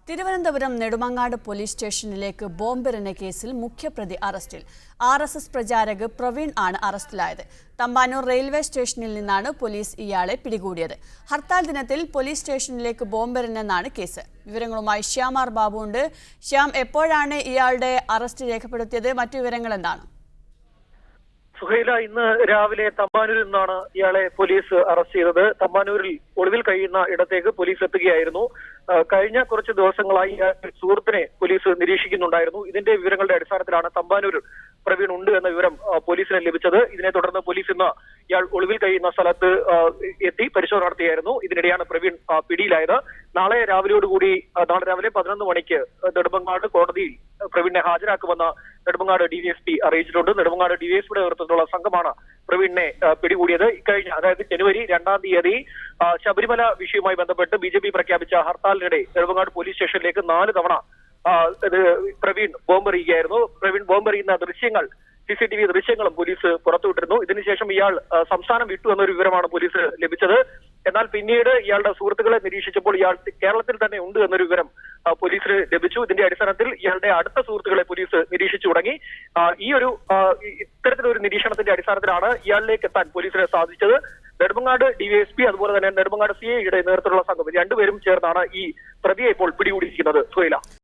Thiruvananthapuram Nedumangad police സ്റ്റേഷനിലേക്ക് ബോംബെറിഞ്ഞ കേസിൽ മുഖ്യപ്രതി അറസ്റ്റിൽ. RSS പ്രചാരക് പ്രവീൺ ആണ് അറസ്റ്റിലായത്. തമ്പാനൂർ റെയിൽവേ സ്റ്റേഷനിൽ നിന്നാണ് പോലീസ് ഇയാളെ പിടികൂടിയത്. ഹർത്താൽ ദിനത്തിൽ പോലീസ് സ്റ്റേഷനിലേക്ക് ബോംബെറിഞ്ഞെന്നാണ് കേസ്. വിവരങ്ങളുമായി ശ്യാം ആർ ബാബു ഉണ്ട്. ശ്യാം, എപ്പോഴാണ് ഇയാളുടെ അറസ്റ്റ് രേഖപ്പെടുത്തിയത്? മറ്റു വിവരങ്ങൾ എന്താണ്? സുഹൈല, ഇന്ന് രാവിലെ തമ്പാനൂരിൽ നിന്നാണ് ഇയാളെ പോലീസ് അറസ്റ്റ് ചെയ്തത്. തമ്പാനൂരിൽ ഒളിവിൽ കഴിയുന്ന ഇടത്തേക്ക് പോലീസ് എത്തുകയായിരുന്നു. കഴിഞ്ഞ കുറച്ച് ദിവസങ്ങളായി സുഹൃത്തിനെ പോലീസ് നിരീക്ഷിക്കുന്നുണ്ടായിരുന്നു. ഇതിന്റെ വിവരങ്ങളുടെ അടിസ്ഥാനത്തിലാണ് തമ്പാനൂർ പ്രവീൺ ഉണ്ട് എന്ന വിവരം പോലീസിന് ലഭിച്ചത്. ഇതിനെ തുടർന്ന് പോലീസ് ഇന്ന് ഇയാൾ ഒളിവിൽ കഴിയുന്ന സ്ഥലത്ത് എത്തി പരിശോധന നടത്തിയായിരുന്നു. ഇതിനിടെയാണ് പ്രവീൺ പിടിയിലായത്. നാളെ രാവിലെ 11 മണിക്ക് നെടുമങ്ങാട് കോടതിയിൽ പ്രവീണിനെ ഹാജരാക്കുമെന്ന് നെടുമങ്ങാട് DVSP അറിയിച്ചിട്ടുണ്ട്. നെടുമങ്ങാട് DVSPയുടെ നേതൃത്വത്തിലുള്ള സംഘമാണ് പ്രവീണിനെ പിടികൂടിയത്. ഇക്കഴിഞ്ഞ അതായത് ജനുവരി 2-ാം തീയതി ശബരിമല വിഷയവുമായി ബന്ധപ്പെട്ട് BJP പ്രഖ്യാപിച്ച ഹർത്താലിനിടെ നെടുമങ്ങാട് പോലീസ് സ്റ്റേഷനിലേക്ക് 4 തവണ പ്രവീൺ ബോംബെറിയുകയായിരുന്നു. പ്രവീൺ ബോംബെറിയുന്ന ദൃശ്യങ്ങൾ, CCTV ദൃശ്യങ്ങളും പോലീസ് പുറത്തുവിട്ടിരുന്നു. ഇതിനുശേഷം ഇയാൾ സംസ്ഥാനം വിട്ടു എന്നൊരു വിവരമാണ് പോലീസ് ലഭിച്ചത്. എന്നാൽ പിന്നീട് ഇയാളുടെ സുഹൃത്തുക്കളെ നിരീക്ഷിച്ചപ്പോൾ ഇയാൾ കേരളത്തിൽ തന്നെ ഉണ്ട് എന്നൊരു വിവരം പോലീസിന് ലഭിച്ചു. ഇതിന്റെ അടിസ്ഥാനത്തിൽ ഇയാളുടെ അടുത്ത സുഹൃത്തുക്കളെ പോലീസ് നിരീക്ഷിച്ചു തുടങ്ങി. ഇത്തരത്തിലൊരു നിരീക്ഷണത്തിന്റെ അടിസ്ഥാനത്തിലാണ് ഇയാളിലേക്ക് എത്താൻ പോലീസിന് സാധിച്ചത്. നെടുമങ്ങാട് DVSP അതുപോലെ തന്നെ നെടുമങ്ങാട് CIയുടെ നേതൃത്വത്തിലുള്ള സംഘം രണ്ടുപേരും ചേർന്നാണ് ഈ പ്രതിയെ ഇപ്പോൾ പിടികൂടിയിരിക്കുന്നത്. സുഹൈല.